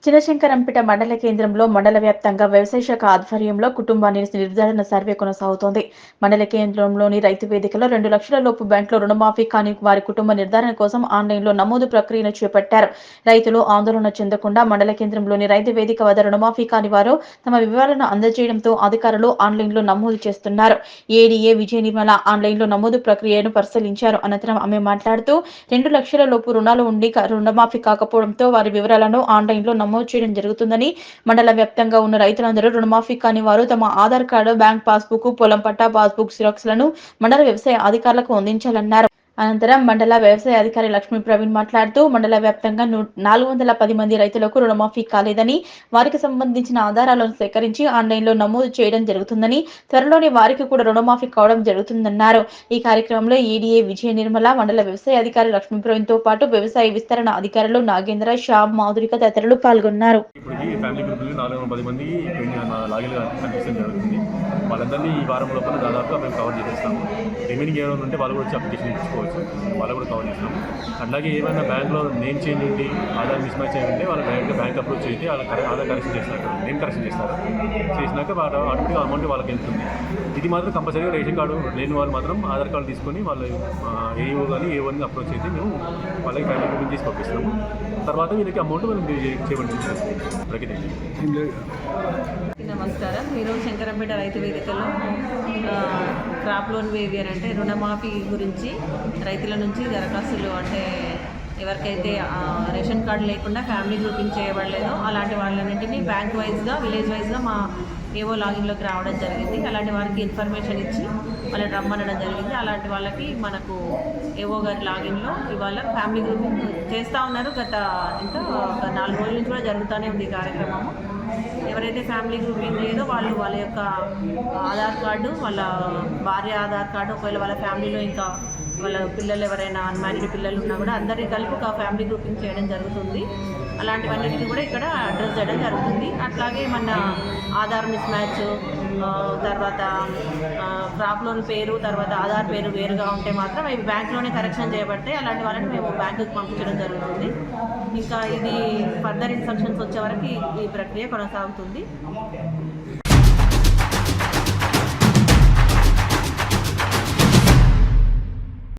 చినశంకరంపేట మండల కేంద్రంలో మండల వ్యాప్తంగా వ్యవసాయ శాఖ ఆధ్వర్యంలో కుటుంబాన్ని నిర్ధారణ సర్వే కొనసాగుతోంది. మండల కేంద్రంలోని రైతు వేదికలో 2 లక్షల లోపు బ్యాంకులో రుణమాఫీ కాని వారి కుటుంబ నిర్ధారణ కోసం ఆన్లైన్లో నమోదు ప్రక్రియను చేపట్టారు. రైతులు ఆందోళన చెందకుండా మండల కేంద్రంలోని రైతు వేదిక వద్ద రుణమాఫీ కాని వారు తమ వివరాలను అందజేయడంతో అధికారులు ఆన్లైన్లో నమోదు చేస్తున్నారు. ఏడీఏ విజయ నిర్మల ఆన్లైన్లో నమోదు ప్రక్రియను పరిశీలించారు. అనంతరం ఆమె మాట్లాడుతూ 2 లక్షల లోపు రుణాలు ఉండి రుణమాఫీ కాకపోవడంతో వారి వివరాలను ఆన్లైన్లో నమోదు చేయడం జరుగుతుందని, మండల వ్యాప్తంగా ఉన్న రైతులందరూ రుణమాఫీ కాని వారు తమ ఆధార్ కార్డు, బ్యాంక్ పాస్బుక్, పొలం పట్టా పాస్బుక్ జిరాక్స్లను మండల వ్యవసాయ అధికారులకు అందించాలన్నారు. అనంతరం మండల వ్యవసాయ అధికారి లక్ష్మీ ప్రవీణ్ మాట్లాడుతూ మండల వ్యాప్తంగా 410 మంది రైతులకు రుణమాఫీ కాలేదని, వారికి సంబంధించిన ఆధారాలను సేకరించి ఆన్లైన్లో నమోదు చేయడం జరుగుతుందని, త్వరలోనే వారికి కూడా రుణమాఫీ కావడం జరుగుతుందన్నారు. ఈ కార్యక్రమంలో ఏడీఏ విజయ నిర్మల, మండల వ్యవసాయ అధికారి లక్ష్మీ ప్రవీణ్ తో పాటు వ్యవసాయ విస్తరణ అధికారులు నాగేంద్ర, శ్యామ్, మాధురిక తదితరులు పాల్గొన్నారు. వాళ్ళందరినీ ఈ వారం లోపల దాదాపుగా మేము కవర్ చేసేస్తాము. రిమైనింగ్ ఏమైనా ఉంటే వాళ్ళు కూడా వచ్చి అప్లికేషన్ ఇచ్చుకోవచ్చు, వాళ్ళు కూడా కవర్ చేస్తాము. అట్లాగే ఏమైనా బ్యాంక్లో నేమ్ చేంజ్ ఉండి ఆధార్ మిస్ మ్యాచ్ అయి ఉంటే వాళ్ళ బ్యాంక్ అప్రోచ్ అయితే ఆధార్ కరెక్షన్ చేస్తారు, నేమ్ కరెక్షన్ చేస్తారు. చేసినాక వాళ్ళ ఆటోమేటిక్గా అమౌంట్ వాళ్ళకి వెళ్తుంది. ఇది మాత్రం కంపల్సరీగా రేషన్ కార్డు లేని వాళ్ళు మాత్రం ఆధార్ కార్డు తీసుకొని వాళ్ళు ఏఓ కానీ ఏ1ని అప్రోచ్ అయితే మేము వాళ్ళకి ఫ్యామిలీ బుకింగ్ చేసి పంపిస్తాము. తర్వాత వీళ్ళకి అమౌంట్ మనం చేయబడి నమస్కారం. ఈరోజు శంకరంపేట రైతు వేదికలో క్రాప్ లోన్ వేవియర్ అంటే రుణమాఫీ గురించి రైతుల నుంచి దరఖాస్తులు అంటే ఎవరికైతే రేషన్ కార్డు లేకుండా ఫ్యామిలీ గ్రూపింగ్ చేయబడలేదో అలాంటి వాళ్ళన్నింటినీ బ్యాంక్ వైజ్గా, విలేజ్ వైజ్గా మా ఏవో లాగిన్లోకి రావడం జరిగింది. అలాంటి వారికి ఇన్ఫర్మేషన్ ఇచ్చి వాళ్ళని రమ్మనడం జరిగింది. అలాంటి వాళ్ళకి మనకు ఏవో గారి లాగిన్లో ఇవాళ ఫ్యామిలీ గ్రూపింగ్ చేస్తూ ఉన్నారు. గత 4 రోజుల నుంచి కూడా జరుగుతూనే ఉంది ఈ కార్యక్రమము. ఎవరైతే ఫ్యామిలీ గ్రూపింగ్ లేదో వాళ్ళు వాళ్ళ యొక్క ఆధార్ కార్డు, వాళ్ళ భార్య ఆధార్ కార్డు, ఒకవేళ వాళ్ళ ఫ్యామిలీలో ఇంకా వాళ్ళ పిల్లలు ఎవరైనా అన్మ్యారీడ్ పిల్లలు ఉన్నా కూడా అందరికీ కలిపి ఒక ఫ్యామిలీ గ్రూపింగ్ చేయడం జరుగుతుంది. అలాంటివన్నిటిని కూడా ఇక్కడ అడ్రస్ చేయడం జరుగుతుంది. అట్లాగే మన ఆధార్ మిస్ మ్యాచ్, తర్వాత క్రాప్ లోన్ పేరు, తర్వాత ఆధార్ పేరు వేరుగా ఉంటే మాత్రం అవి బ్యాంక్లోనే కరెక్షన్ చేయబడతాయి. అలాంటి వాళ్ళని మేము బ్యాంకుకి పంపించడం జరుగుతుంది. ఇంకా ఇది ఫర్దర్ ఇన్స్ట్రక్షన్స్ వచ్చే వరకు ఈ ప్రక్రియ కొనసాగుతుంది.